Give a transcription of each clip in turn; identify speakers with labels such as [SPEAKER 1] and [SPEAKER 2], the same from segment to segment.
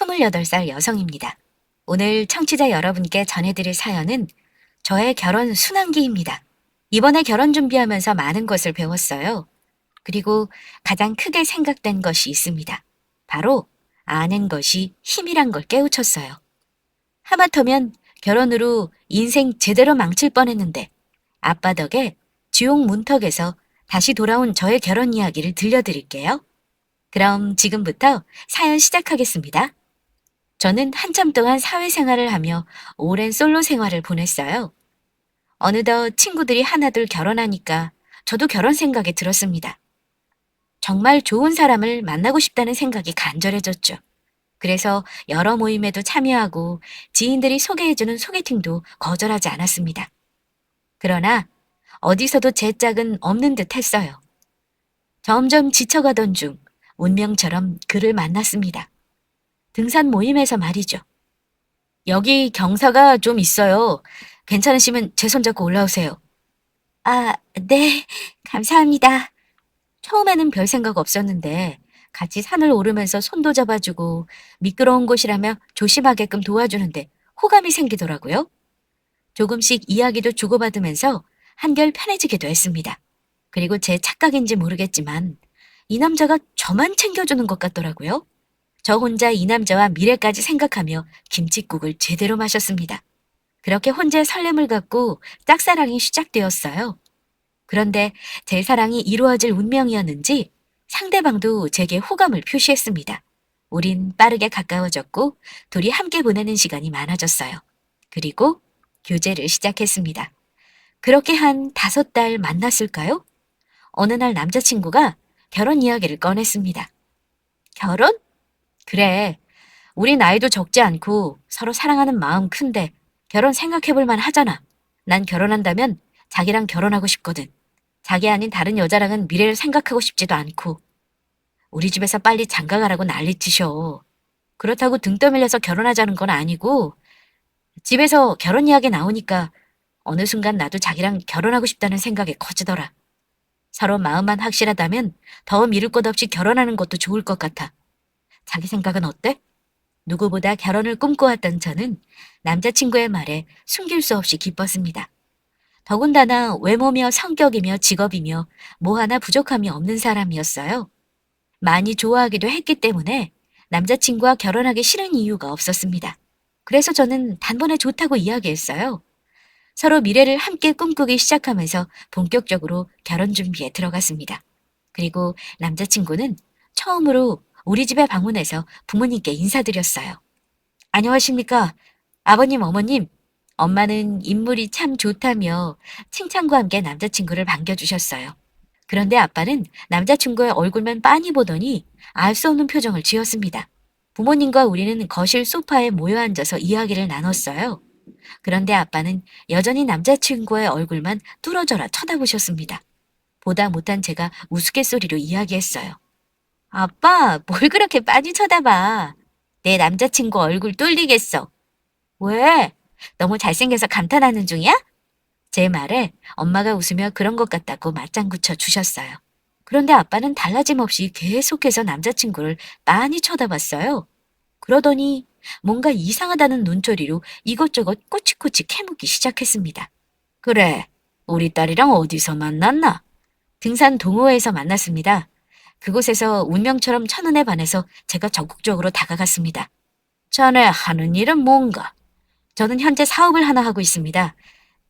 [SPEAKER 1] 28살 여성입니다. 오늘 청취자 여러분께 전해드릴 사연은 저의 결혼 순환기입니다. 이번에 결혼 준비하면서 많은 것을 배웠어요. 그리고 가장 크게 생각된 것이 있습니다. 바로 아는 것이 힘이란 걸 깨우쳤어요. 하마터면 결혼으로 인생 제대로 망칠 뻔했는데 아빠 덕에 지옥 문턱에서 다시 돌아온 저의 결혼 이야기를 들려드릴게요. 그럼 지금부터 사연 시작하겠습니다. 저는 한참 동안 사회생활을 하며 오랜 솔로 생활을 보냈어요. 어느덧 친구들이 하나둘 결혼하니까 저도 결혼 생각이 들었습니다. 정말 좋은 사람을 만나고 싶다는 생각이 간절해졌죠. 그래서 여러 모임에도 참여하고 지인들이 소개해주는 소개팅도 거절하지 않았습니다. 그러나 어디서도 제 짝은 없는 듯 했어요. 점점 지쳐가던 중 운명처럼 그를 만났습니다. 등산 모임에서 말이죠. 여기 경사가 좀 있어요. 괜찮으시면 제 손 잡고 올라오세요. 아, 네, 감사합니다. 처음에는 별 생각 없었는데 같이 산을 오르면서 손도 잡아주고 미끄러운 곳이라며 조심하게끔 도와주는데 호감이 생기더라고요. 조금씩 이야기도 주고받으면서 한결 편해지기도 했습니다. 그리고 제 착각인지 모르겠지만 이 남자가 저만 챙겨주는 것 같더라고요. 저 혼자 이 남자와 미래까지 생각하며 김칫국을 제대로 마셨습니다. 그렇게 혼자의 설렘을 갖고 짝사랑이 시작되었어요. 그런데 제 사랑이 이루어질 운명이었는지 상대방도 제게 호감을 표시했습니다. 우린 빠르게 가까워졌고 둘이 함께 보내는 시간이 많아졌어요. 그리고 교제를 시작했습니다. 그렇게 한 5달 만났을까요? 어느 날 남자친구가 결혼 이야기를 꺼냈습니다. 결혼? 그래. 우리 나이도 적지 않고 서로 사랑하는 마음 큰데 결혼 생각해볼 만 하잖아. 난 결혼한다면 자기랑 결혼하고 싶거든. 자기 아닌 다른 여자랑은 미래를 생각하고 싶지도 않고. 우리 집에서 빨리 장가가라고 난리치셔. 그렇다고 등 떠밀려서 결혼하자는 건 아니고 집에서 결혼 이야기 나오니까 어느 순간 나도 자기랑 결혼하고 싶다는 생각이 커지더라. 서로 마음만 확실하다면 더 미룰 것 없이 결혼하는 것도 좋을 것 같아. 자기 생각은 어때? 누구보다 결혼을 꿈꿔왔던 저는 남자친구의 말에 숨길 수 없이 기뻤습니다. 더군다나 외모며 성격이며 직업이며 뭐 하나 부족함이 없는 사람이었어요. 많이 좋아하기도 했기 때문에 남자친구와 결혼하기 싫은 이유가 없었습니다. 그래서 저는 단번에 좋다고 이야기했어요. 서로 미래를 함께 꿈꾸기 시작하면서 본격적으로 결혼 준비에 들어갔습니다. 그리고 남자친구는 처음으로 우리 집에 방문해서 부모님께 인사드렸어요. 안녕하십니까? 아버님, 어머님. 엄마는 인물이 참 좋다며 칭찬과 함께 남자친구를 반겨주셨어요. 그런데 아빠는 남자친구의 얼굴만 빤히 보더니 알 수 없는 표정을 지었습니다. 부모님과 우리는 거실 소파에 모여 앉아서 이야기를 나눴어요. 그런데 아빠는 여전히 남자친구의 얼굴만 뚫어져라 쳐다보셨습니다. 보다 못한 제가 우스갯소리로 이야기했어요. 아빠, 뭘 그렇게 빤히 쳐다봐. 내 남자친구 얼굴 뚫리겠어. 왜? 너무 잘생겨서 감탄하는 중이야? 제 말에 엄마가 웃으며 그런 것 같다고 맞장구 쳐 주셨어요. 그런데 아빠는 달라짐 없이 계속해서 남자친구를 빤히 쳐다봤어요. 그러더니 뭔가 이상하다는 눈초리로 이것저것 꼬치꼬치 캐묻기 시작했습니다. 그래, 우리 딸이랑 어디서 만났나? 등산 동호회에서 만났습니다. 그곳에서 운명처럼 첫눈에 반해서 제가 적극적으로 다가갔습니다. 자네 하는 일은 뭔가? 저는 현재 사업을 하나 하고 있습니다.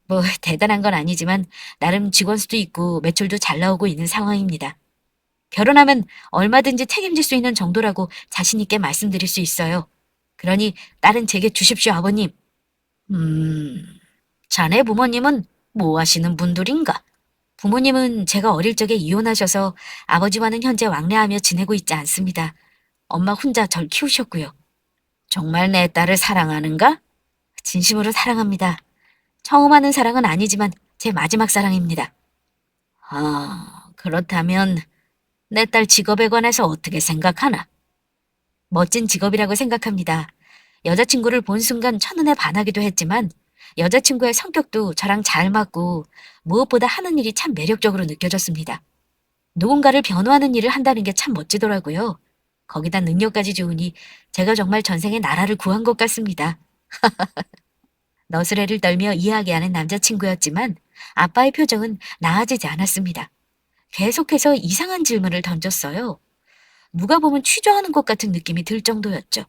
[SPEAKER 1] 뭐 대단한 건 아니지만 나름 직원 수도 있고 매출도 잘 나오고 있는 상황입니다. 결혼하면 얼마든지 책임질 수 있는 정도라고 자신 있게 말씀드릴 수 있어요. 그러니 딸은 제게 주십시오, 아버님. 자네 부모님은 뭐 하시는 분들인가? 부모님은 제가 어릴 적에 이혼하셔서 아버지와는 현재 왕래하며 지내고 있지 않습니다. 엄마 혼자 절 키우셨고요. 정말 내 딸을 사랑하는가? 진심으로 사랑합니다. 처음 하는 사랑은 아니지만 제 마지막 사랑입니다. 아, 그렇다면 내 딸 직업에 관해서 어떻게 생각하나? 멋진 직업이라고 생각합니다. 여자친구를 본 순간 첫눈에 반하기도 했지만 여자친구의 성격도 저랑 잘 맞고 무엇보다 하는 일이 참 매력적으로 느껴졌습니다. 누군가를 변호하는 일을 한다는 게 참 멋지더라고요. 거기다 능력까지 좋으니 제가 정말 전생에 나라를 구한 것 같습니다. 너스레를 떨며 이야기하는 남자친구였지만 아빠의 표정은 나아지지 않았습니다. 계속해서 이상한 질문을 던졌어요. 누가 보면 취조하는 것 같은 느낌이 들 정도였죠.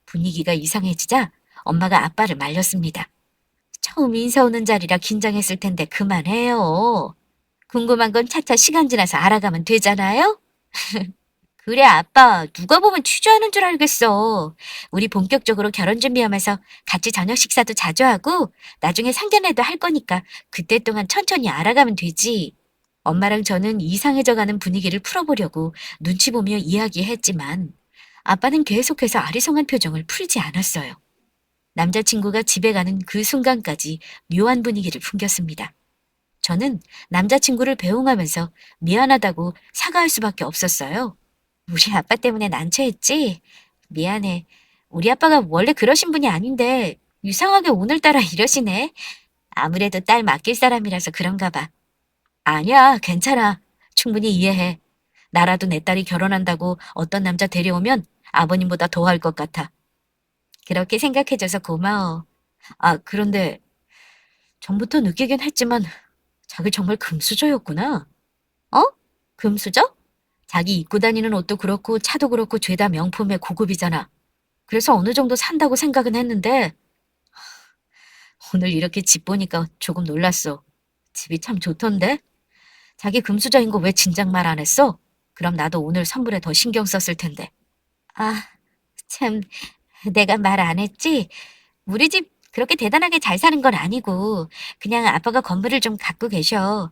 [SPEAKER 1] 분위기가 이상해지자 엄마가 아빠를 말렸습니다. 처음 인사 오는 자리라 긴장했을 텐데 그만해요. 궁금한 건 차차 시간 지나서 알아가면 되잖아요? 그래, 아빠. 누가 보면 취조하는 줄 알겠어. 우리 본격적으로 결혼 준비하면서 같이 저녁 식사도 자주 하고 나중에 상견례도 할 거니까 그때 동안 천천히 알아가면 되지. 엄마랑 저는 이상해져가는 분위기를 풀어보려고 눈치 보며 이야기했지만 아빠는 계속해서 아리송한 표정을 풀지 않았어요. 남자친구가 집에 가는 그 순간까지 묘한 분위기를 풍겼습니다. 저는 남자친구를 배웅하면서 미안하다고 사과할 수밖에 없었어요. 우리 아빠 때문에 난처했지? 미안해. 우리 아빠가 원래 그러신 분이 아닌데 이상하게 오늘따라 이러시네. 아무래도 딸 맡길 사람이라서 그런가 봐. 아니야, 괜찮아. 충분히 이해해. 나라도 내 딸이 결혼한다고 어떤 남자 데려오면 아버님보다 더 할 것 같아. 그렇게 생각해줘서 고마워. 아, 그런데 전부터 느끼긴 했지만 자기 정말 금수저였구나. 어? 금수저? 자기 입고 다니는 옷도 그렇고 차도 그렇고 죄다 명품의 고급이잖아. 그래서 어느 정도 산다고 생각은 했는데 오늘 이렇게 집 보니까 조금 놀랐어. 집이 참 좋던데? 자기 금수저인 거 왜 진작 말 안 했어? 그럼 나도 오늘 선물에 더 신경 썼을 텐데. 아, 참, 내가 말 안 했지? 우리 집 그렇게 대단하게 잘 사는 건 아니고 그냥 아빠가 건물을 좀 갖고 계셔.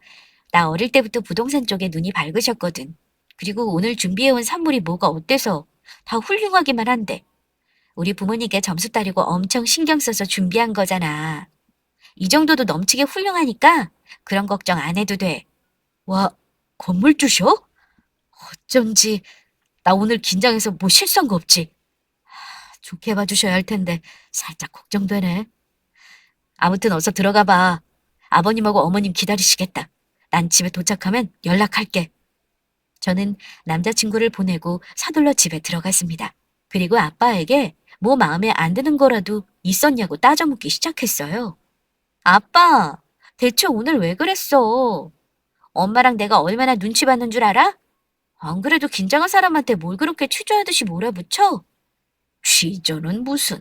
[SPEAKER 1] 나 어릴 때부터 부동산 쪽에 눈이 밝으셨거든. 그리고 오늘 준비해온 선물이 뭐가 어때서 다 훌륭하기만 한데. 우리 부모님께 점수 따리고 엄청 신경 써서 준비한 거잖아. 이 정도도 넘치게 훌륭하니까 그런 걱정 안 해도 돼. 와, 건물주셔? 어쩐지 나 오늘 긴장해서 뭐 실수한 거 없지? 좋게 봐주셔야 할 텐데 살짝 걱정되네. 아무튼 어서 들어가 봐. 아버님하고 어머님 기다리시겠다. 난 집에 도착하면 연락할게. 저는 남자친구를 보내고 서둘러 집에 들어갔습니다. 그리고 아빠에게 뭐 마음에 안 드는 거라도 있었냐고 따져묻기 시작했어요. 아빠, 대체 오늘 왜 그랬어? 엄마랑 내가 얼마나 눈치 받는 줄 알아? 안 그래도 긴장한 사람한테 뭘 그렇게 취조하듯이 몰아붙여? 취조는 무슨.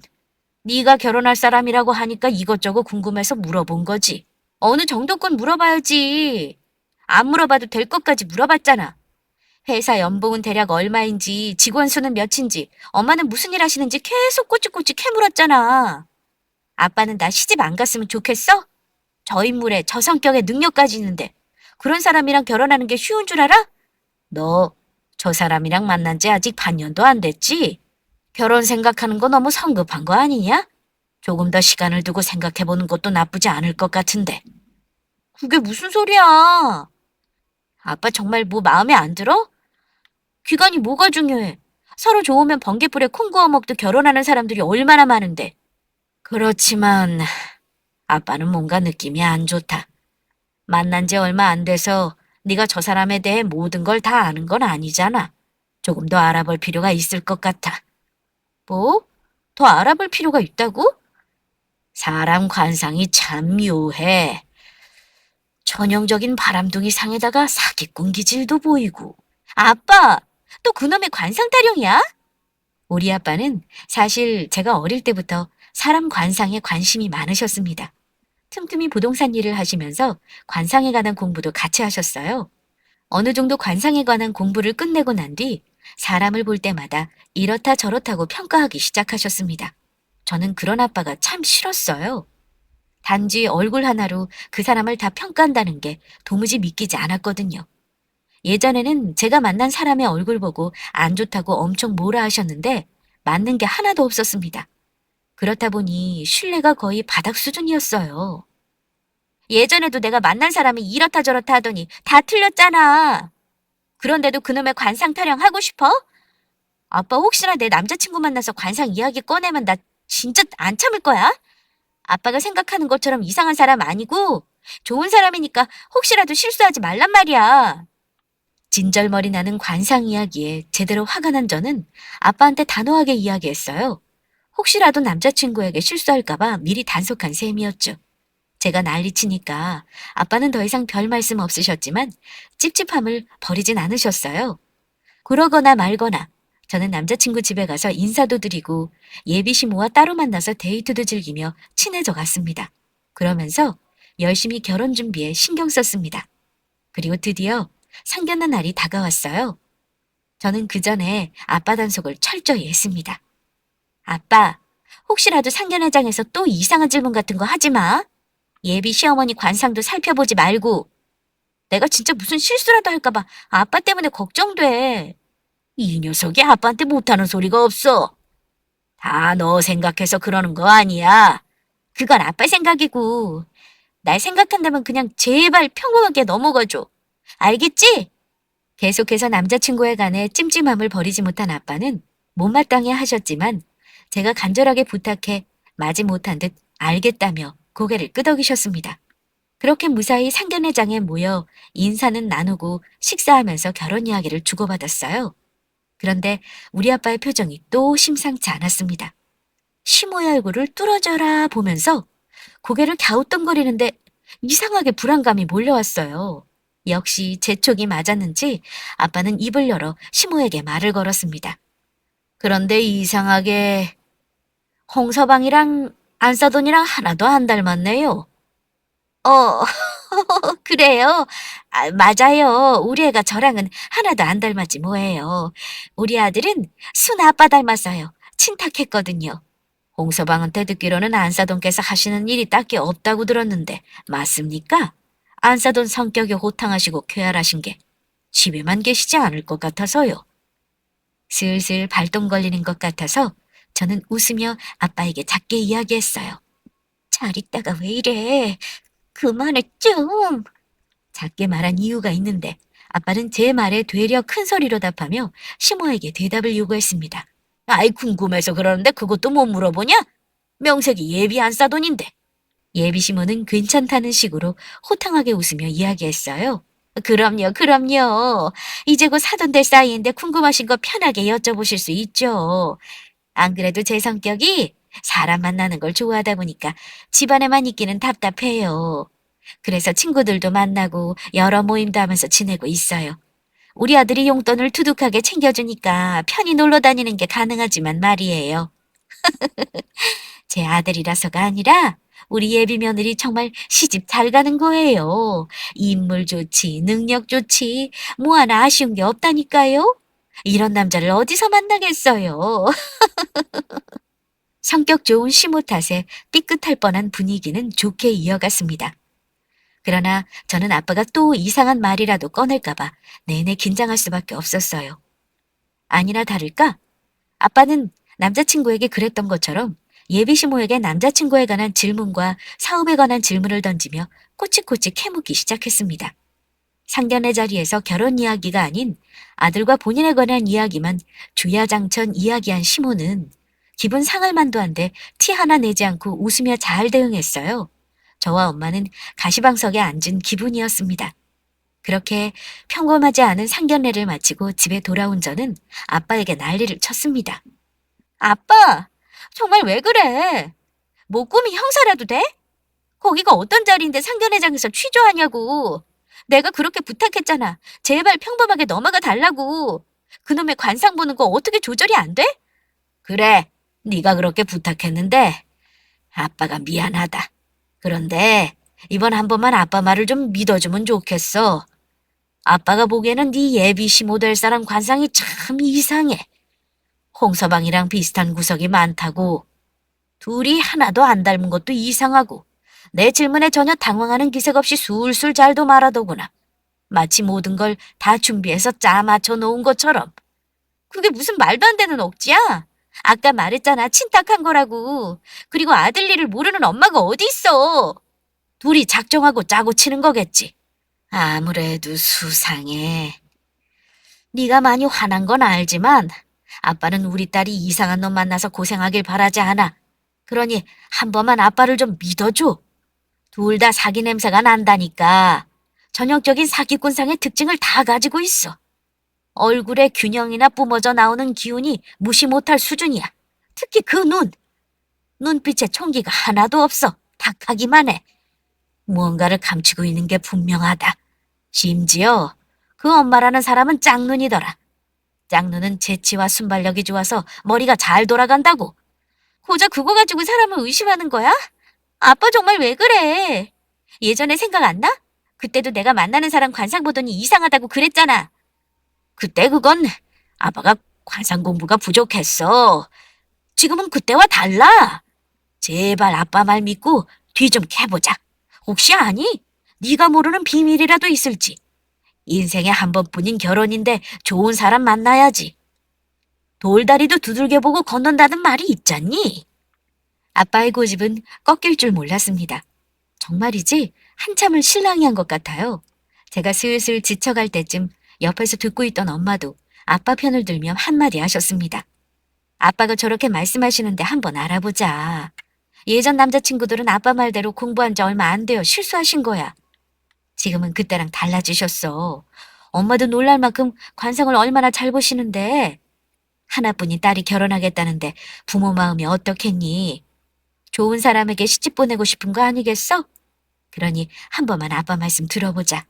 [SPEAKER 1] 네가 결혼할 사람이라고 하니까 이것저것 궁금해서 물어본 거지. 어느 정도건 물어봐야지. 안 물어봐도 될 것까지 물어봤잖아. 회사 연봉은 대략 얼마인지, 직원 수는 몇인지, 엄마는 무슨 일 하시는지 계속 꼬치꼬치 캐물었잖아. 아빠는 나 시집 안 갔으면 좋겠어? 저 인물에 저 성격에 능력까지 있는데 그런 사람이랑 결혼하는 게 쉬운 줄 알아? 너 저 사람이랑 만난 지 아직 반년도 안 됐지? 결혼 생각하는 거 너무 성급한 거 아니냐? 조금 더 시간을 두고 생각해보는 것도 나쁘지 않을 것 같은데. 그게 무슨 소리야? 아빠 정말 뭐 마음에 안 들어? 귀간이 뭐가 중요해? 서로 좋으면 번개불에 콩 구워 먹도 결혼하는 사람들이 얼마나 많은데. 그렇지만 아빠는 뭔가 느낌이 안 좋다. 만난 지 얼마 안 돼서 네가 저 사람에 대해 모든 걸 다 아는 건 아니잖아. 조금 더 알아볼 필요가 있을 것 같아. 뭐? 더 알아볼 필요가 있다고? 사람 관상이 참 묘해. 전형적인 바람둥이 상에다가 사기꾼 기질도 보이고. 아빠! 또 그놈의 관상 타령이야? 우리 아빠는 사실 제가 어릴 때부터 사람 관상에 관심이 많으셨습니다. 틈틈이 부동산 일을 하시면서 관상에 관한 공부도 같이 하셨어요. 어느 정도 관상에 관한 공부를 끝내고 난 뒤 사람을 볼 때마다 이렇다 저렇다고 평가하기 시작하셨습니다. 저는 그런 아빠가 참 싫었어요. 단지 얼굴 하나로 그 사람을 다 평가한다는 게 도무지 믿기지 않았거든요. 예전에는 제가 만난 사람의 얼굴 보고 안 좋다고 엄청 뭐라 하셨는데 맞는 게 하나도 없었습니다. 그렇다 보니 신뢰가 거의 바닥 수준이었어요. 예전에도 내가 만난 사람이 이렇다 저렇다 하더니 다 틀렸잖아. 그런데도 그놈의 관상 타령하고 싶어? 아빠 혹시나 내 남자친구 만나서 관상 이야기 꺼내면 나 진짜 안 참을 거야? 아빠가 생각하는 것처럼 이상한 사람 아니고 좋은 사람이니까 혹시라도 실수하지 말란 말이야. 진절머리 나는 관상 이야기에 제대로 화가 난 저는 아빠한테 단호하게 이야기했어요. 혹시라도 남자친구에게 실수할까봐 미리 단속한 셈이었죠. 제가 난리치니까 아빠는 더 이상 별 말씀 없으셨지만 찝찝함을 버리진 않으셨어요. 그러거나 말거나 저는 남자친구 집에 가서 인사도 드리고 예비 시모와 따로 만나서 데이트도 즐기며 친해져 갔습니다. 그러면서 열심히 결혼 준비에 신경 썼습니다. 그리고 드디어 상견례 날이 다가왔어요. 저는 그 전에 아빠 단속을 철저히 했습니다. 아빠, 혹시라도 상견례장에서 또 이상한 질문 같은 거 하지 마. 예비 시어머니 관상도 살펴보지 말고. 내가 진짜 무슨 실수라도 할까봐 아빠 때문에 걱정돼. 이 녀석이 아빠한테 못하는 소리가 없어. 다 너 생각해서 그러는 거 아니야. 그건 아빠 생각이고. 날 생각한다면 그냥 제발 평범하게 넘어가줘. 알겠지? 계속해서 남자친구에 관해 찜찜함을 버리지 못한 아빠는 못마땅해 하셨지만 제가 간절하게 부탁해 마지 못한 듯 알겠다며 고개를 끄덕이셨습니다. 그렇게 무사히 상견례장에 모여 인사는 나누고 식사하면서 결혼 이야기를 주고받았어요. 그런데 우리 아빠의 표정이 또 심상치 않았습니다. 시모의 얼굴을 뚫어져라 보면서 고개를 갸우뚱거리는데 이상하게 불안감이 몰려왔어요. 역시 제 촉이 맞았는지 아빠는 입을 열어 시모에게 말을 걸었습니다. 그런데 이상하게 홍서방이랑 안사돈이랑 하나도 안 닮았네요. 어, 그래요? 아, 맞아요. 우리 애가 저랑은 하나도 안 닮았지 뭐예요. 우리 아들은 순 아빠 닮았어요. 친탁했거든요. 홍서방한테 듣기로는 안사돈께서 하시는 일이 딱히 없다고 들었는데 맞습니까? 안사돈 성격이 호탕하시고 쾌활하신 게 집에만 계시지 않을 것 같아서요. 슬슬 발동 걸리는 것 같아서 저는 웃으며 아빠에게 작게 이야기했어요. 잘 있다가 왜 이래? 그만해 좀. 작게 말한 이유가 있는데 아빠는 제 말에 되려 큰 소리로 답하며 시모에게 대답을 요구했습니다. 아이 궁금해서 그러는데 그것도 못 물어보냐? 명색이 예비 안사돈인데. 예비 시모는 괜찮다는 식으로 호탕하게 웃으며 이야기했어요. 그럼요, 그럼요. 이제 곧 사돈 될 사이인데 궁금하신 거 편하게 여쭤보실 수 있죠. 안 그래도 제 성격이 사람 만나는 걸 좋아하다 보니까 집안에만 있기는 답답해요. 그래서 친구들도 만나고 여러 모임도 하면서 지내고 있어요. 우리 아들이 용돈을 두둑하게 챙겨주니까 편히 놀러 다니는 게 가능하지만 말이에요. 제 아들이라서가 아니라 우리 예비 며느리 정말 시집 잘 가는 거예요. 인물 좋지, 능력 좋지, 뭐 하나 아쉬운 게 없다니까요. 이런 남자를 어디서 만나겠어요. 성격 좋은 시모 탓에 삐끗할 뻔한 분위기는 좋게 이어갔습니다. 그러나 저는 아빠가 또 이상한 말이라도 꺼낼까봐 내내 긴장할 수밖에 없었어요. 아니나 다를까? 아빠는 남자친구에게 그랬던 것처럼 예비 시모에게 남자친구에 관한 질문과 사업에 관한 질문을 던지며 꼬치꼬치 캐묻기 시작했습니다. 상견례 자리에서 결혼 이야기가 아닌 아들과 본인에 관한 이야기만 주야장천 이야기한 시모는 기분 상할 만도 한데 티 하나 내지 않고 웃으며 잘 대응했어요. 저와 엄마는 가시방석에 앉은 기분이었습니다. 그렇게 평범하지 않은 상견례를 마치고 집에 돌아온 저는 아빠에게 난리를 쳤습니다. 아빠, 정말 왜 그래? 목구미 형사라도 돼? 거기가 어떤 자리인데 상견례장에서 취조하냐고. 내가 그렇게 부탁했잖아. 제발 평범하게 넘어가 달라고. 그놈의 관상 보는 거 어떻게 조절이 안 돼? 그래, 네가 그렇게 부탁했는데 아빠가 미안하다. 그런데 이번 한 번만 아빠 말을 좀 믿어주면 좋겠어. 아빠가 보기에는 네 예비 시모 될 사람 관상이 참 이상해. 홍서방이랑 비슷한 구석이 많다고. 둘이 하나도 안 닮은 것도 이상하고 내 질문에 전혀 당황하는 기색 없이 술술 잘도 말하더구나. 마치 모든 걸 다 준비해서 짜 맞춰 놓은 것처럼. 그게 무슨 말도 안 되는 억지야? 아까 말했잖아. 친탁한 거라고. 그리고 아들 일을 모르는 엄마가 어디 있어. 둘이 작정하고 짜고 치는 거겠지. 아무래도 수상해. 네가 많이 화난 건 알지만 아빠는 우리 딸이 이상한 놈 만나서 고생하길 바라지 않아. 그러니 한 번만 아빠를 좀 믿어줘. 둘 다 사기 냄새가 난다니까. 전형적인 사기꾼상의 특징을 다 가지고 있어. 얼굴에 균형이나 뿜어져 나오는 기운이 무시 못할 수준이야. 특히 그 눈. 눈빛에 총기가 하나도 없어. 탁하기만 해. 무언가를 감추고 있는 게 분명하다. 심지어 그 엄마라는 사람은 짝눈이더라. 짝눈은 재치와 순발력이 좋아서 머리가 잘 돌아간다고. 고작 그거 가지고 사람을 의심하는 거야? 아빠 정말 왜 그래? 예전에 생각 안 나? 그때도 내가 만나는 사람 관상 보더니 이상하다고 그랬잖아. 그때 그건 아빠가 관상 공부가 부족했어. 지금은 그때와 달라. 제발 아빠 말 믿고 뒤 좀 캐보자. 혹시 아니? 네가 모르는 비밀이라도 있을지. 인생에 한 번뿐인 결혼인데 좋은 사람 만나야지. 돌다리도 두들겨보고 건넌다는 말이 있잖니? 아빠의 고집은 꺾일 줄 몰랐습니다. 정말이지 한참을 실랑이 한 것 같아요. 제가 슬슬 지쳐갈 때쯤 옆에서 듣고 있던 엄마도 아빠 편을 들며 한마디 하셨습니다. 아빠가 저렇게 말씀하시는데 한번 알아보자. 예전 남자친구들은 아빠 말대로 공부한 지 얼마 안 되어 실수하신 거야. 지금은 그때랑 달라지셨어. 엄마도 놀랄 만큼 관상을 얼마나 잘 보시는데. 하나뿐인 딸이 결혼하겠다는데 부모 마음이 어떻겠니? 좋은 사람에게 시집 보내고 싶은 거 아니겠어? 그러니 한 번만 아빠 말씀 들어보자.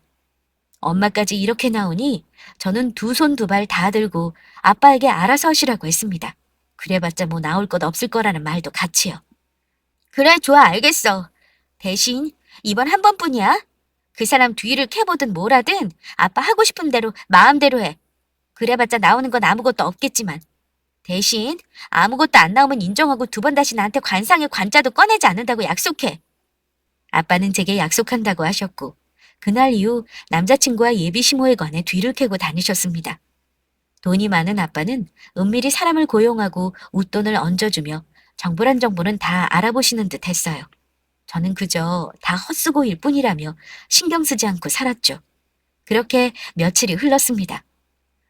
[SPEAKER 1] 엄마까지 이렇게 나오니 저는 두 손 두 발 다 들고 아빠에게 알아서 하시라고 했습니다. 그래봤자 뭐 나올 것 없을 거라는 말도 같이요. 그래, 좋아, 알겠어. 대신 이번 한 번뿐이야. 그 사람 뒤를 캐보든 뭐라든 아빠 하고 싶은 대로 마음대로 해. 그래봤자 나오는 건 아무것도 없겠지만. 대신 아무것도 안 나오면 인정하고 두 번 다시 나한테 관상의 관자도 꺼내지 않는다고 약속해. 아빠는 제게 약속한다고 하셨고 그날 이후 남자친구와 예비 시모에 관해 뒤를 캐고 다니셨습니다. 돈이 많은 아빠는 은밀히 사람을 고용하고 웃돈을 얹어주며 정보란 정보는 다 알아보시는 듯 했어요. 저는 그저 다 헛수고일 뿐이라며 신경 쓰지 않고 살았죠. 그렇게 며칠이 흘렀습니다.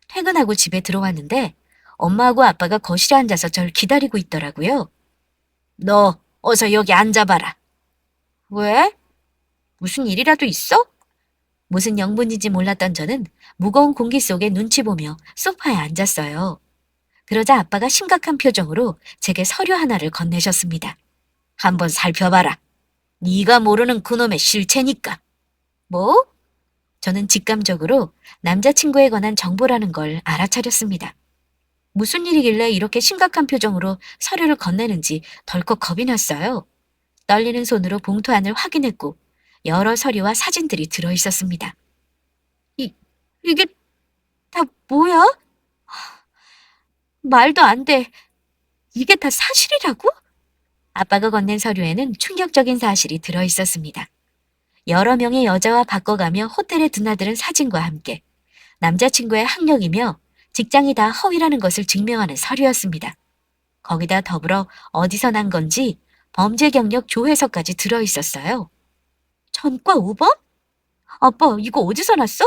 [SPEAKER 1] 퇴근하고 집에 들어왔는데 엄마하고 아빠가 거실에 앉아서 절 기다리고 있더라고요. 너 어서 여기 앉아봐라. 왜? 무슨 일이라도 있어? 무슨 영문인지 몰랐던 저는 무거운 공기 속에 눈치 보며 소파에 앉았어요. 그러자 아빠가 심각한 표정으로 제게 서류 하나를 건네셨습니다. 한번 살펴봐라. 네가 모르는 그놈의 실체니까. 뭐? 저는 직감적으로 남자친구에 관한 정보라는 걸 알아차렸습니다. 무슨 일이길래 이렇게 심각한 표정으로 서류를 건네는지 덜컥 겁이 났어요. 떨리는 손으로 봉투 안을 확인했고 여러 서류와 사진들이 들어있었습니다. 이게 다 뭐야? 말도 안 돼. 이게 다 사실이라고? 아빠가 건넨 서류에는 충격적인 사실이 들어있었습니다. 여러 명의 여자와 바꿔가며 호텔에 드나드는 사진과 함께 남자친구의 학력이며 직장이 다 허위라는 것을 증명하는 서류였습니다. 거기다 더불어 어디서 난 건지 범죄 경력 조회서까지 들어있었어요. 전과 5번? 아빠, 이거 어디서 났어?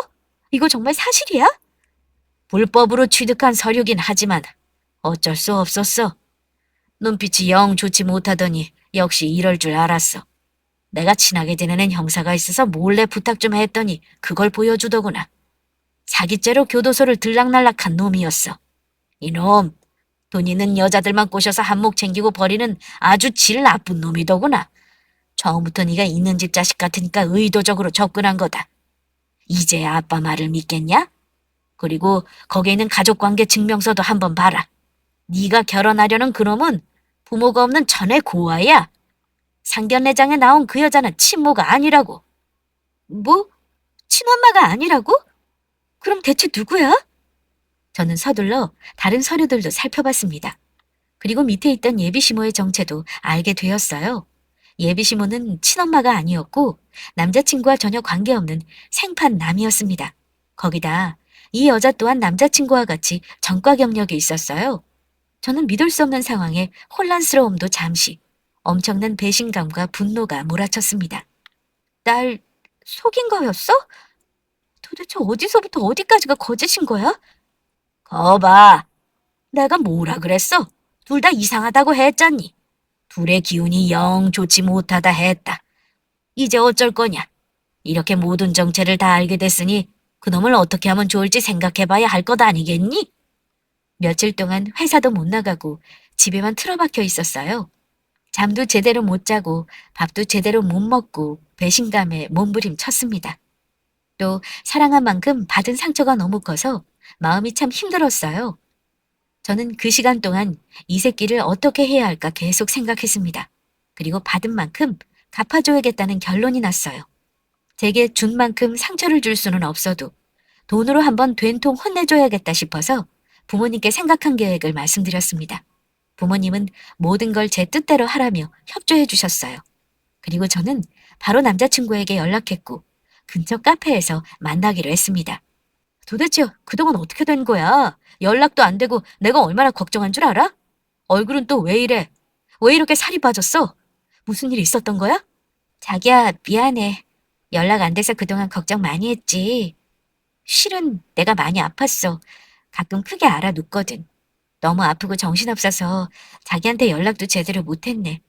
[SPEAKER 1] 이거 정말 사실이야? 불법으로 취득한 서류긴 하지만 어쩔 수 없었어. 눈빛이 영 좋지 못하더니 역시 이럴 줄 알았어. 내가 친하게 지내는 형사가 있어서 몰래 부탁 좀 했더니 그걸 보여주더구나. 사기죄로 교도소를 들락날락한 놈이었어. 이놈, 돈 있는 여자들만 꼬셔서 한몫 챙기고 버리는 아주 질 나쁜 놈이더구나. 처음부터 네가 있는 집 자식 같으니까 의도적으로 접근한 거다. 이제 아빠 말을 믿겠냐? 그리고 거기에 있는 가족관계 증명서도 한번 봐라. 네가 결혼하려는 그놈은 부모가 없는 천의 고아야. 상견례장에 나온 그 여자는 친모가 아니라고. 뭐? 친엄마가 아니라고? 그럼 대체 누구야? 저는 서둘러 다른 서류들도 살펴봤습니다. 그리고 밑에 있던 예비시모의 정체도 알게 되었어요. 예비시모는 친엄마가 아니었고 남자친구와 전혀 관계없는 생판 남이었습니다. 거기다 이 여자 또한 남자친구와 같이 전과 경력이 있었어요. 저는 믿을 수 없는 상황에 혼란스러움도 잠시, 엄청난 배신감과 분노가 몰아쳤습니다. 날 속인 거였어? 도대체 어디서부터 어디까지가 거짓인 거야? 거봐. 내가 뭐라 그랬어? 둘 다 이상하다고 했잖니. 둘의 기운이 영 좋지 못하다 했다. 이제 어쩔 거냐? 이렇게 모든 정체를 다 알게 됐으니 그놈을 어떻게 하면 좋을지 생각해봐야 할 것 아니겠니? 며칠 동안 회사도 못 나가고 집에만 틀어박혀 있었어요. 잠도 제대로 못 자고 밥도 제대로 못 먹고 배신감에 몸부림쳤습니다. 또 사랑한 만큼 받은 상처가 너무 커서 마음이 참 힘들었어요. 저는 그 시간 동안 이 새끼를 어떻게 해야 할까 계속 생각했습니다. 그리고 받은 만큼 갚아줘야겠다는 결론이 났어요. 제게 준 만큼 상처를 줄 수는 없어도 돈으로 한번 된통 혼내줘야겠다 싶어서 부모님께 생각한 계획을 말씀드렸습니다. 부모님은 모든 걸 제 뜻대로 하라며 협조해 주셨어요. 그리고 저는 바로 남자친구에게 연락했고 근처 카페에서 만나기로 했습니다. 도대체 그동안 어떻게 된 거야? 연락도 안 되고 내가 얼마나 걱정한 줄 알아? 얼굴은 또 왜 이래? 왜 이렇게 살이 빠졌어? 무슨 일 있었던 거야? 자기야, 미안해. 연락 안 돼서 그동안 걱정 많이 했지. 실은 내가 많이 아팠어. 가끔 크게 알아눕거든. 너무 아프고 정신없어서 자기한테 연락도 제대로 못했네.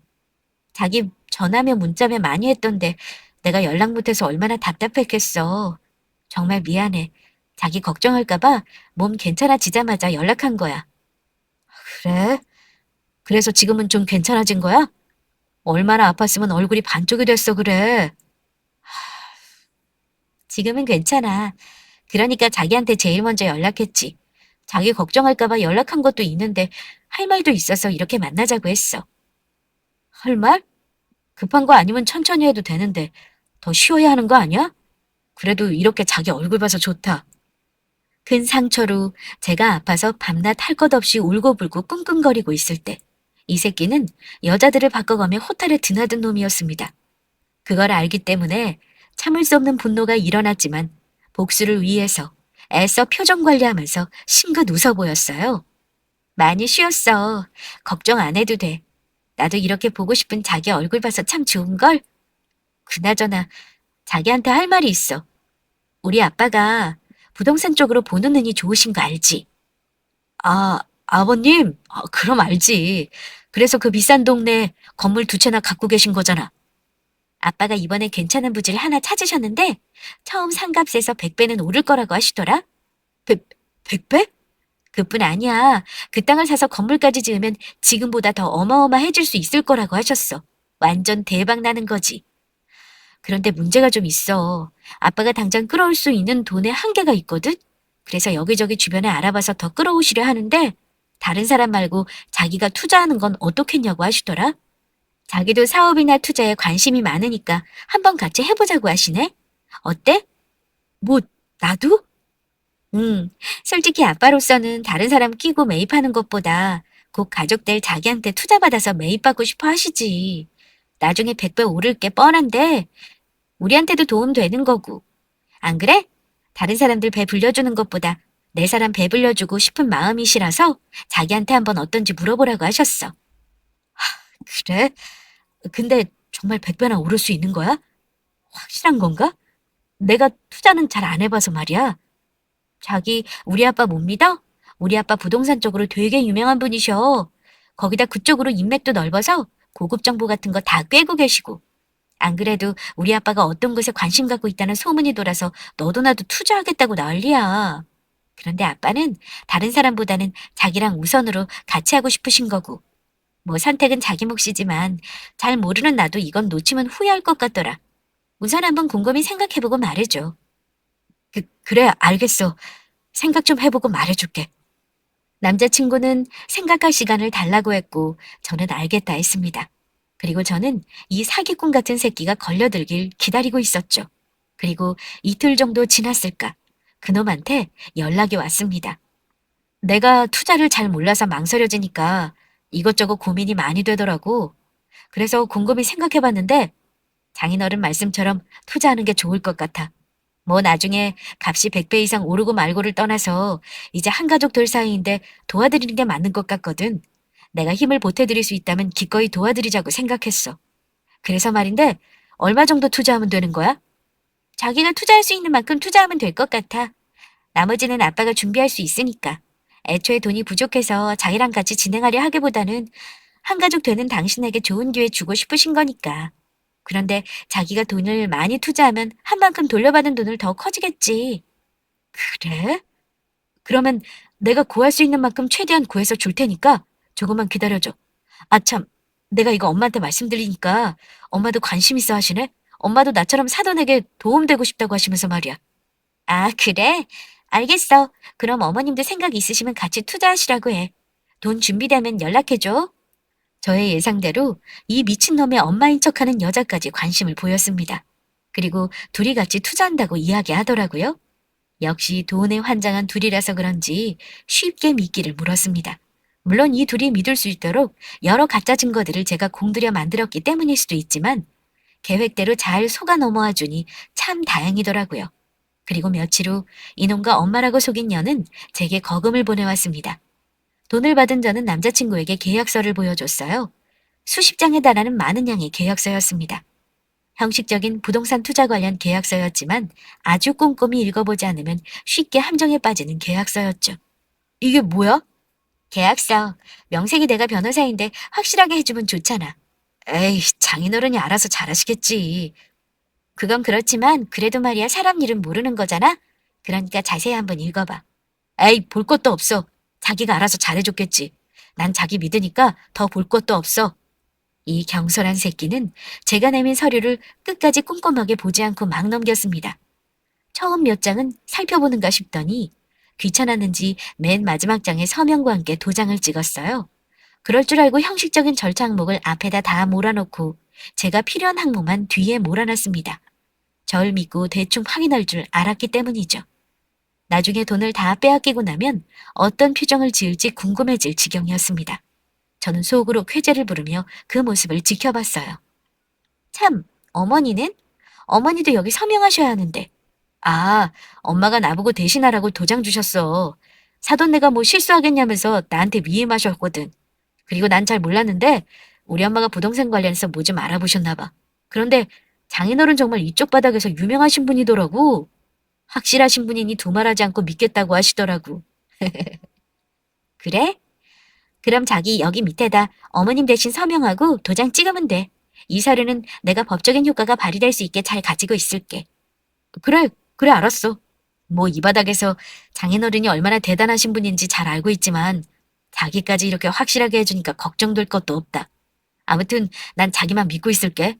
[SPEAKER 1] 자기 전화며 문자며 많이 했던데 내가 연락 못해서 얼마나 답답했겠어. 정말 미안해. 자기 걱정할까봐 몸 괜찮아지자마자 연락한 거야. 그래? 그래서 지금은 좀 괜찮아진 거야? 얼마나 아팠으면 얼굴이 반쪽이 됐어 그래. 지금은 괜찮아. 그러니까 자기한테 제일 먼저 연락했지. 자기 걱정할까봐 연락한 것도 있는데 할 말도 있어서 이렇게 만나자고 했어. 할 말? 급한 거 아니면 천천히 해도 되는데 더 쉬어야 하는 거 아니야? 그래도 이렇게 자기 얼굴 봐서 좋다. 큰 상처로 제가 아파서 밤낮 할 것 없이 울고불고 끙끙거리고 있을 때 이 새끼는 여자들을 바꿔가며 호탈에 드나든 놈이었습니다. 그걸 알기 때문에 참을 수 없는 분노가 일어났지만 복수를 위해서 애써 표정 관리하면서 싱긋 웃어 보였어요. 많이 쉬었어. 걱정 안 해도 돼. 나도 이렇게 보고 싶은 자기 얼굴 봐서 참 좋은걸? 그나저나 자기한테 할 말이 있어. 우리 아빠가 부동산 쪽으로 보는 눈이 좋으신 거 알지? 아, 아버님? 그럼 알지. 그래서 그 비싼 동네 건물 두 채나 갖고 계신 거잖아. 아빠가 이번에 괜찮은 부지를 하나 찾으셨는데 처음 상값에서 100배는 오를 거라고 하시더라. 100배? 그뿐 아니야. 그 땅을 사서 건물까지 지으면 지금보다 더 어마어마해질 수 있을 거라고 하셨어. 완전 대박 나는 거지. 그런데 문제가 좀 있어. 아빠가 당장 끌어올 수 있는 돈에 한계가 있거든? 그래서 여기저기 주변에 알아봐서 더 끌어오시려 하는데 다른 사람 말고 자기가 투자하는 건 어떻겠냐고 하시더라? 자기도 사업이나 투자에 관심이 많으니까 한번 같이 해보자고 하시네? 어때? 뭐, 나도? 응, 솔직히 아빠로서는 다른 사람 끼고 매입하는 것보다 곧 가족들 자기한테 투자받아서 매입받고 싶어 하시지. 나중에 100배 오를 게 뻔한데 우리한테도 도움 되는 거고. 안 그래? 다른 사람들 배 불려주는 것보다 내 사람 배 불려주고 싶은 마음이시라서 자기한테 한번 어떤지 물어보라고 하셨어. 그래? 근데 정말 100배나 오를 수 있는 거야? 확실한 건가? 내가 투자는 잘 안 해봐서 말이야. 자기 우리 아빠 못 믿어? 우리 아빠 부동산 쪽으로 되게 유명한 분이셔. 거기다 그쪽으로 인맥도 넓어서 고급 정보 같은 거 다 꿰고 계시고. 안 그래도 우리 아빠가 어떤 곳에 관심 갖고 있다는 소문이 돌아서 너도 나도 투자하겠다고 난리야. 그런데 아빠는 다른 사람보다는 자기랑 우선으로 같이 하고 싶으신 거고. 뭐 선택은 자기 몫이지만 잘 모르는 나도 이건 놓치면 후회할 것 같더라. 우선 한번 곰곰이 생각해보고 말해줘. 그래, 알겠어. 생각 좀 해보고 말해줄게. 남자친구는 생각할 시간을 달라고 했고 저는 알겠다 했습니다. 그리고 저는 이 사기꾼 같은 새끼가 걸려들길 기다리고 있었죠. 그리고 이틀 정도 지났을까 그놈한테 연락이 왔습니다. 내가 투자를 잘 몰라서 망설여지니까 이것저것 고민이 많이 되더라고. 그래서 곰곰이 생각해봤는데 장인어른 말씀처럼 투자하는 게 좋을 것 같아. 뭐 나중에 값이 100배 이상 오르고 말고를 떠나서 이제 한가족 될 사이인데 도와드리는 게 맞는 것 같거든. 내가 힘을 보태드릴 수 있다면 기꺼이 도와드리자고 생각했어. 그래서 말인데 얼마 정도 투자하면 되는 거야? 자기가 투자할 수 있는 만큼 투자하면 될 것 같아. 나머지는 아빠가 준비할 수 있으니까. 애초에 돈이 부족해서 자기랑 같이 진행하려 하기보다는 한가족 되는 당신에게 좋은 기회 주고 싶으신 거니까. 그런데 자기가 돈을 많이 투자하면 한 만큼 돌려받은 돈을 더 커지겠지. 그래? 그러면 내가 구할 수 있는 만큼 최대한 구해서 줄 테니까 조금만 기다려줘. 아, 참. 내가 이거 엄마한테 말씀드리니까 엄마도 관심 있어 하시네? 엄마도 나처럼 사돈에게 도움되고 싶다고 하시면서 말이야. 아, 그래? 알겠어. 그럼 어머님도 생각 있으시면 같이 투자하시라고 해. 돈 준비되면 연락해줘. 저의 예상대로 이 미친놈의 엄마인 척하는 여자까지 관심을 보였습니다. 그리고 둘이 같이 투자한다고 이야기하더라고요. 역시 돈에 환장한 둘이라서 그런지 쉽게 믿기를 물었습니다. 물론 이 둘이 믿을 수 있도록 여러 가짜 증거들을 제가 공들여 만들었기 때문일 수도 있지만 계획대로 잘 속아 넘어와 주니 참 다행이더라고요. 그리고 며칠 후 이놈과 엄마라고 속인 년은 제게 거금을 보내왔습니다. 돈을 받은 저는 남자친구에게 계약서를 보여줬어요. 수십 장에 달하는 많은 양의 계약서였습니다. 형식적인 부동산 투자 관련 계약서였지만 아주 꼼꼼히 읽어보지 않으면 쉽게 함정에 빠지는 계약서였죠. 이게 뭐야? 계약서. 명색이 내가 변호사인데 확실하게 해주면 좋잖아. 에이, 장인어른이 알아서 잘하시겠지. 그건 그렇지만 그래도 말이야 사람 일은 모르는 거잖아? 그러니까 자세히 한번 읽어봐. 에이, 볼 것도 없어. 자기가 알아서 잘해줬겠지. 난 자기 믿으니까 더 볼 것도 없어. 이 경솔한 새끼는 제가 내민 서류를 끝까지 꼼꼼하게 보지 않고 막 넘겼습니다. 처음 몇 장은 살펴보는가 싶더니 귀찮았는지 맨 마지막 장에 서명과 함께 도장을 찍었어요. 그럴 줄 알고 형식적인 절차 항목을 앞에다 다 몰아놓고 제가 필요한 항목만 뒤에 몰아놨습니다. 절 믿고 대충 확인할 줄 알았기 때문이죠. 나중에 돈을 다 빼앗기고 나면 어떤 표정을 지을지 궁금해질 지경이었습니다. 저는 속으로 쾌재를 부르며 그 모습을 지켜봤어요. 참, 어머니는? 어머니도 여기 서명하셔야 하는데. 아, 엄마가 나보고 대신하라고 도장 주셨어. 사돈 내가 뭐 실수하겠냐면서 나한테 위임하셨거든. 그리고 난 잘 몰랐는데 우리 엄마가 부동산 관련해서 뭐 좀 알아보셨나 봐. 그런데 장인어른 정말 이쪽 바닥에서 유명하신 분이더라고. 확실하신 분이니 두말하지 않고 믿겠다고 하시더라고. 그래? 그럼 자기 여기 밑에다 어머님 대신 서명하고 도장 찍으면 돼. 이 서류는 내가 법적인 효과가 발휘될 수 있게 잘 가지고 있을게. 그래, 그래 알았어. 뭐 이 바닥에서 장인어른이 얼마나 대단하신 분인지 잘 알고 있지만 자기까지 이렇게 확실하게 해주니까 걱정될 것도 없다. 아무튼 난 자기만 믿고 있을게.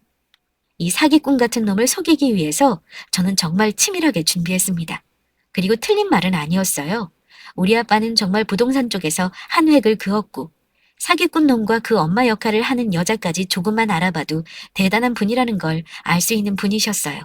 [SPEAKER 1] 이 사기꾼 같은 놈을 속이기 위해서 저는 정말 치밀하게 준비했습니다. 그리고 틀린 말은 아니었어요. 우리 아빠는 정말 부동산 쪽에서 한 획을 그었고 사기꾼 놈과 그 엄마 역할을 하는 여자까지 조금만 알아봐도 대단한 분이라는 걸 알 수 있는 분이셨어요.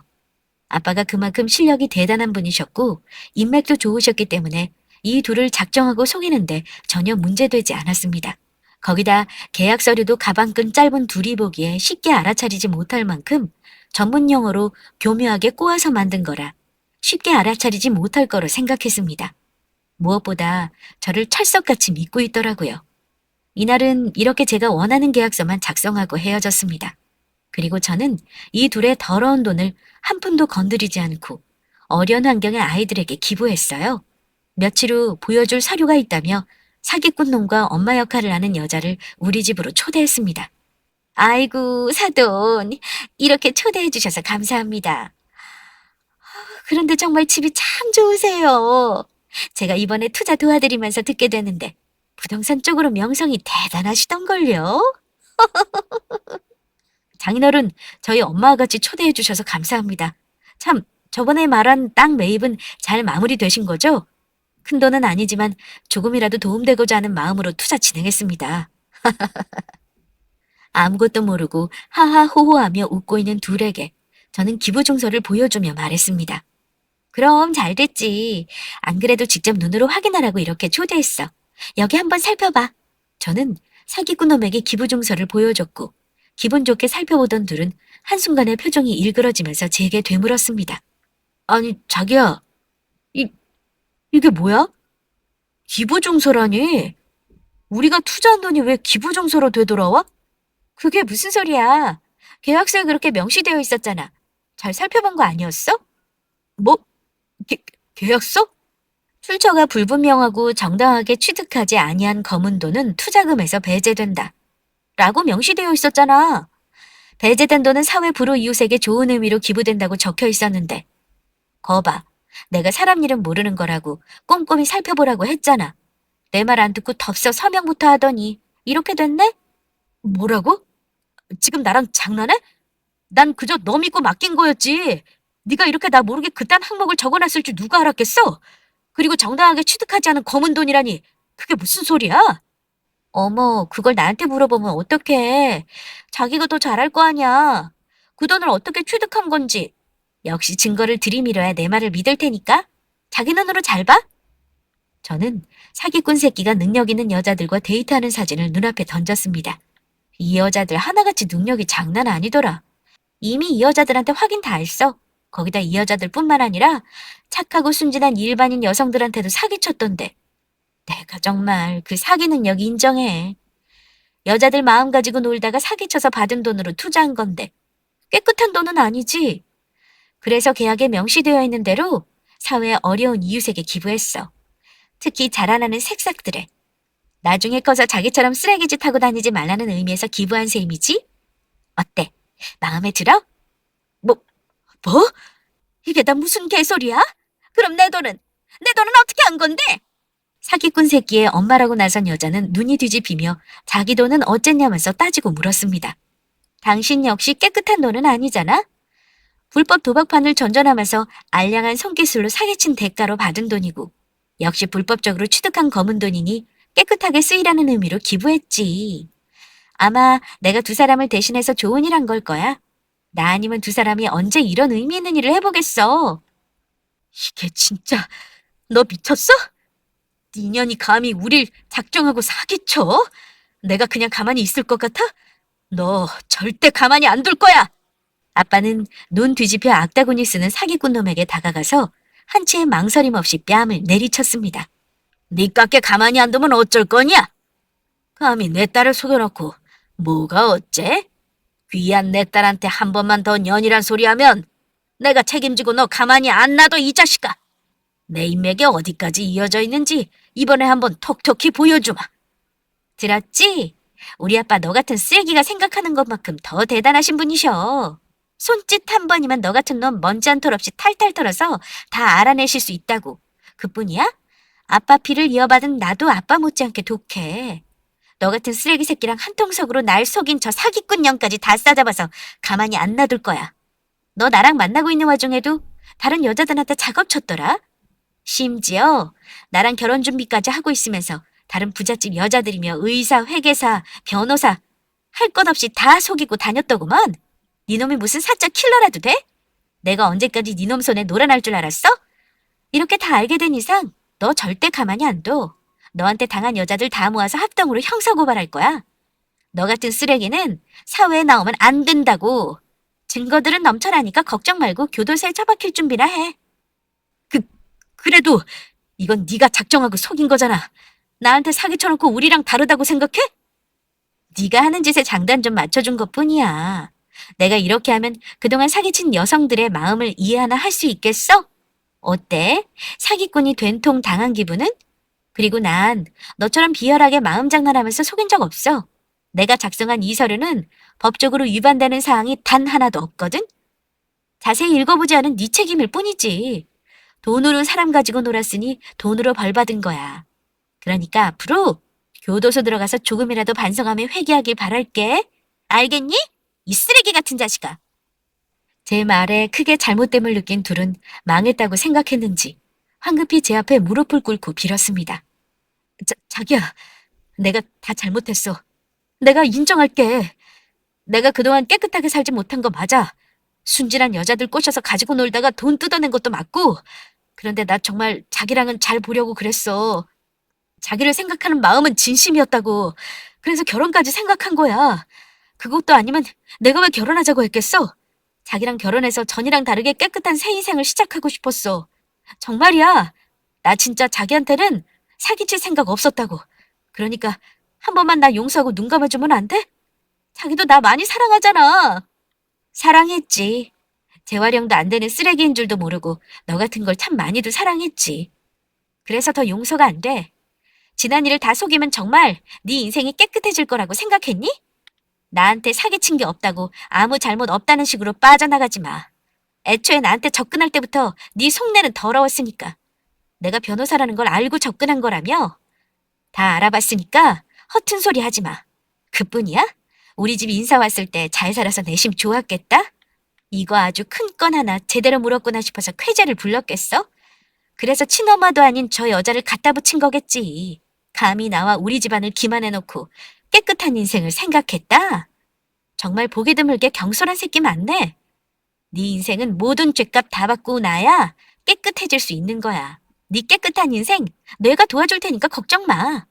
[SPEAKER 1] 아빠가 그만큼 실력이 대단한 분이셨고 인맥도 좋으셨기 때문에 이 둘을 작정하고 속이는데 전혀 문제되지 않았습니다. 거기다 계약 서류도 가방끈 짧은 둘이 보기에 쉽게 알아차리지 못할 만큼 전문 용어로 교묘하게 꼬아서 만든 거라 쉽게 알아차리지 못할 거로 생각했습니다. 무엇보다 저를 철석같이 믿고 있더라고요. 이날은 이렇게 제가 원하는 계약서만 작성하고 헤어졌습니다. 그리고 저는 이 둘의 더러운 돈을 한 푼도 건드리지 않고 어려운 환경의 아이들에게 기부했어요. 며칠 후 보여줄 서류가 있다며 사기꾼 놈과 엄마 역할을 하는 여자를 우리 집으로 초대했습니다. 아이고, 사돈. 이렇게 초대해 주셔서 감사합니다. 그런데 정말 집이 참 좋으세요. 제가 이번에 투자 도와드리면서 듣게 되는데 부동산 쪽으로 명성이 대단하시던걸요. 장인어른, 저희 엄마와 같이 초대해 주셔서 감사합니다. 참, 저번에 말한 땅 매입은 잘 마무리되신 거죠? 큰 돈은 아니지만 조금이라도 도움되고자 하는 마음으로 투자 진행했습니다. 아무것도 모르고 하하호호하며 웃고 있는 둘에게 저는 기부증서를 보여주며 말했습니다. 그럼 잘 됐지. 안 그래도 직접 눈으로 확인하라고 이렇게 초대했어. 여기 한번 살펴봐. 저는 사기꾼 놈에게 기부증서를 보여줬고 기분 좋게 살펴보던 둘은 한순간에 표정이 일그러지면서 제게 되물었습니다. 아니, 자기야, 이, 이게 뭐야? 기부증서라니? 우리가 투자한 돈이 왜 기부증서로 되돌아와? 그게 무슨 소리야? 계약서에 그렇게 명시되어 있었잖아. 잘 살펴본 거 아니었어? 뭐? 계, 계약서? 출처가 불분명하고 정당하게 취득하지 아니한 검은 돈은 투자금에서 배제된다. 라고 명시되어 있었잖아. 배제된 돈은 사회 불우 이웃에게 좋은 의미로 기부된다고 적혀 있었는데. 거봐. 내가 사람 일은 모르는 거라고 꼼꼼히 살펴보라고 했잖아. 내 말 안 듣고 덥석 서명부터 하더니 이렇게 됐네? 뭐라고? 지금 나랑 장난해? 난 그저 너 믿고 맡긴 거였지. 네가 이렇게 나 모르게 그딴 항목을 적어놨을 줄 누가 알았겠어? 그리고 정당하게 취득하지 않은 검은 돈이라니. 그게 무슨 소리야? 어머, 그걸 나한테 물어보면 어떡해. 자기가 더 잘할 거 아니야. 그 돈을 어떻게 취득한 건지. 역시 증거를 들이밀어야 내 말을 믿을 테니까. 자기 눈으로 잘 봐. 저는 사기꾼 새끼가 능력 있는 여자들과 데이트하는 사진을 눈앞에 던졌습니다. 이 여자들 하나같이 능력이 장난 아니더라. 이미 이 여자들한테 확인 다 했어. 거기다 이 여자들뿐만 아니라 착하고 순진한 일반인 여성들한테도 사기쳤던데. 내가 정말 그 사기 능력 인정해. 여자들 마음 가지고 놀다가 사기쳐서 받은 돈으로 투자한 건데 깨끗한 돈은 아니지. 그래서 계약에 명시되어 있는 대로 사회의 어려운 이웃에게 기부했어. 특히 자라나는 새싹들에. 나중에 커서 자기처럼 쓰레기짓 하고 다니지 말라는 의미에서 기부한 셈이지? 어때? 마음에 들어? 뭐, 뭐? 이게 다 무슨 개소리야? 그럼 내 돈은 어떻게 한 건데? 사기꾼 새끼의 엄마라고 나선 여자는 눈이 뒤집히며 자기 돈은 어쨌냐면서 따지고 물었습니다. 당신 역시 깨끗한 돈은 아니잖아? 불법 도박판을 전전하면서 알량한 손기술로 사기친 대가로 받은 돈이고 역시 불법적으로 취득한 검은 돈이니 깨끗하게 쓰이라는 의미로 기부했지. 아마 내가 두 사람을 대신해서 좋은 일 한 걸 거야. 나 아니면 두 사람이 언제 이런 의미 있는 일을 해보겠어. 이게 진짜 너 미쳤어? 네 년이 감히 우릴 작정하고 사기쳐? 내가 그냥 가만히 있을 것 같아? 너 절대 가만히 안 둘 거야! 아빠는 눈 뒤집혀 악다구니 쓰는 사기꾼 놈에게 다가가서 한치의 망설임 없이 뺨을 내리쳤습니다. 네 깎게 가만히 안 두면 어쩔 거냐? 감히 내 딸을 속여놓고 뭐가 어째? 귀한 내 딸한테 한 번만 더 년이란 소리 하면 내가 책임지고 너 가만히 안 놔둬 이 자식아. 내 인맥이 어디까지 이어져 있는지 이번에 한번 톡톡히 보여주마. 들었지? 우리 아빠 너 같은 쓰레기가 생각하는 것만큼 더 대단하신 분이셔. 손짓 한 번이면 너 같은 놈 먼지 한 톨 없이 탈탈 털어서 다 알아내실 수 있다고. 그뿐이야? 아빠 피를 이어받은 나도 아빠 못지않게 독해. 너 같은 쓰레기 새끼랑 한 통속으로 날 속인 저 사기꾼 년까지 다 싸잡아서 가만히 안 놔둘 거야. 너 나랑 만나고 있는 와중에도 다른 여자들한테 작업 쳤더라. 심지어 나랑 결혼 준비까지 하고 있으면서 다른 부잣집 여자들이며 의사, 회계사, 변호사 할 것 없이 다 속이고 다녔더구먼. 니놈이 무슨 사적 킬러라도 돼? 내가 언제까지 니놈 손에 놀아날 줄 알았어? 이렇게 다 알게 된 이상 너 절대 가만히 안 둬. 너한테 당한 여자들 다 모아서 합동으로 형사고발할 거야. 너 같은 쓰레기는 사회에 나오면 안 된다고. 증거들은 넘쳐나니까 걱정 말고 교도소에 처박힐 준비나 해. 그래도 이건 네가 작정하고 속인 거잖아. 나한테 사기쳐놓고 우리랑 다르다고 생각해? 네가 하는 짓에 장단 좀 맞춰준 것뿐이야. 내가 이렇게 하면 그동안 사기친 여성들의 마음을 이해하나 할 수 있겠어? 어때? 사기꾼이 된통 당한 기분은? 그리고 난 너처럼 비열하게 마음 장난하면서 속인 적 없어. 내가 작성한 이 서류는 법적으로 위반되는 사항이 단 하나도 없거든? 자세히 읽어보지 않은 네 책임일 뿐이지. 돈으로 사람 가지고 놀았으니 돈으로 벌받은 거야. 그러니까 앞으로 교도소 들어가서 조금이라도 반성하며 회개하길 바랄게. 알겠니? 이 쓰레기 같은 자식아. 제 말에 크게 잘못됨을 느낀 둘은 망했다고 생각했는지 황급히 제 앞에 무릎을 꿇고 빌었습니다. 자기야, 내가 다 잘못했어. 내가 인정할게. 내가 그동안 깨끗하게 살지 못한 거 맞아. 순진한 여자들 꼬셔서 가지고 놀다가 돈 뜯어낸 것도 맞고, 그런데 나 정말 자기랑은 잘 보려고 그랬어. 자기를 생각하는 마음은 진심이었다고. 그래서 결혼까지 생각한 거야. 그것도 아니면 내가 왜 결혼하자고 했겠어? 자기랑 결혼해서 전이랑 다르게 깨끗한 새 인생을 시작하고 싶었어. 정말이야. 나 진짜 자기한테는 사기칠 생각 없었다고. 그러니까 한 번만 나 용서하고 눈 감아주면 안 돼? 자기도 나 많이 사랑하잖아. 사랑했지. 재활용도 안 되는 쓰레기인 줄도 모르고 너 같은 걸 참 많이도 사랑했지. 그래서 더 용서가 안 돼. 지난 일을 다 속이면 정말 네 인생이 깨끗해질 거라고 생각했니? 나한테 사기친 게 없다고 아무 잘못 없다는 식으로 빠져나가지 마. 애초에 나한테 접근할 때부터 네 속내는 더러웠으니까. 내가 변호사라는 걸 알고 접근한 거라며? 다 알아봤으니까 허튼 소리 하지 마. 그뿐이야? 우리 집 인사 왔을 때 잘 살아서 내심 좋았겠다? 이거 아주 큰 건 하나 제대로 물었구나 싶어서 쾌재를 불렀겠어? 그래서 친엄마도 아닌 저 여자를 갖다 붙인 거겠지. 감히 나와 우리 집안을 기만해놓고 깨끗한 인생을 생각했다? 정말 보기 드물게 경솔한 새끼 맞네. 네 인생은 모든 죗값 다 받고 나야 깨끗해질 수 있는 거야. 네 깨끗한 인생 내가 도와줄 테니까 걱정 마.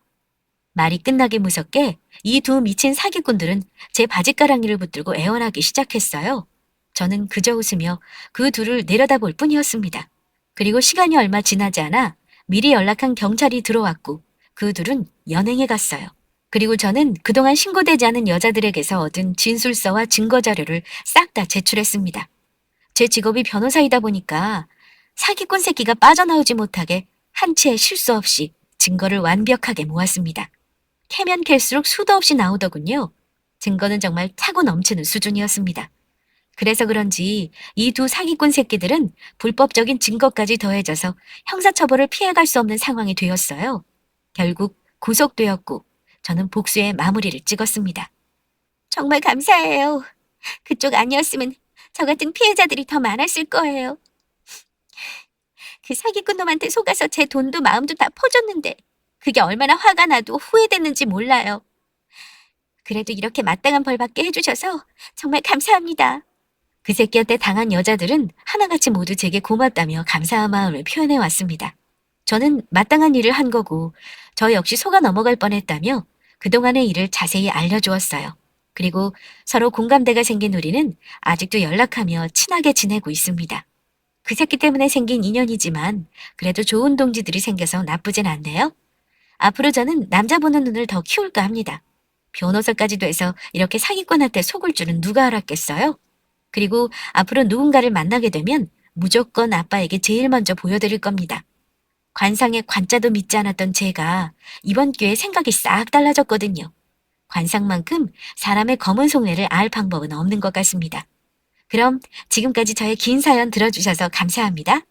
[SPEAKER 1] 말이 끝나기 무섭게 이 두 미친 사기꾼들은 제 바지가랑이를 붙들고 애원하기 시작했어요. 저는 그저 웃으며 그 둘을 내려다볼 뿐이었습니다. 그리고 시간이 얼마 지나지 않아 미리 연락한 경찰이 들어왔고 그 둘은 연행해 갔어요. 그리고 저는 그동안 신고되지 않은 여자들에게서 얻은 진술서와 증거 자료를 싹 다 제출했습니다. 제 직업이 변호사이다 보니까 사기꾼 새끼가 빠져나오지 못하게 한 채의 실수 없이 증거를 완벽하게 모았습니다. 캐면 캘수록 수도 없이 나오더군요. 증거는 정말 차고 넘치는 수준이었습니다. 그래서 그런지 이 두 사기꾼 새끼들은 불법적인 증거까지 더해져서 형사처벌을 피해갈 수 없는 상황이 되었어요. 결국 구속되었고 저는 복수의 마무리를 찍었습니다. 정말 감사해요. 그쪽 아니었으면 저 같은 피해자들이 더 많았을 거예요. 그 사기꾼 놈한테 속아서 제 돈도 마음도 다 퍼줬는데 그게 얼마나 화가 나도 후회됐는지 몰라요. 그래도 이렇게 마땅한 벌 받게 해주셔서 정말 감사합니다. 그 새끼한테 당한 여자들은 하나같이 모두 제게 고맙다며 감사한 마음을 표현해 왔습니다. 저는 마땅한 일을 한 거고 저 역시 속아 넘어갈 뻔했다며 그동안의 일을 자세히 알려주었어요. 그리고 서로 공감대가 생긴 우리는 아직도 연락하며 친하게 지내고 있습니다. 그 새끼 때문에 생긴 인연이지만 그래도 좋은 동지들이 생겨서 나쁘진 않네요. 앞으로 저는 남자 보는 눈을 더 키울까 합니다. 변호사까지도 해서 이렇게 사기꾼한테 속을 줄은 누가 알았겠어요? 그리고 앞으로 누군가를 만나게 되면 무조건 아빠에게 제일 먼저 보여드릴 겁니다. 관상의 관자도 믿지 않았던 제가 이번 기회에 생각이 싹 달라졌거든요. 관상만큼 사람의 검은 속내를 알 방법은 없는 것 같습니다. 그럼 지금까지 저의 긴 사연 들어주셔서 감사합니다.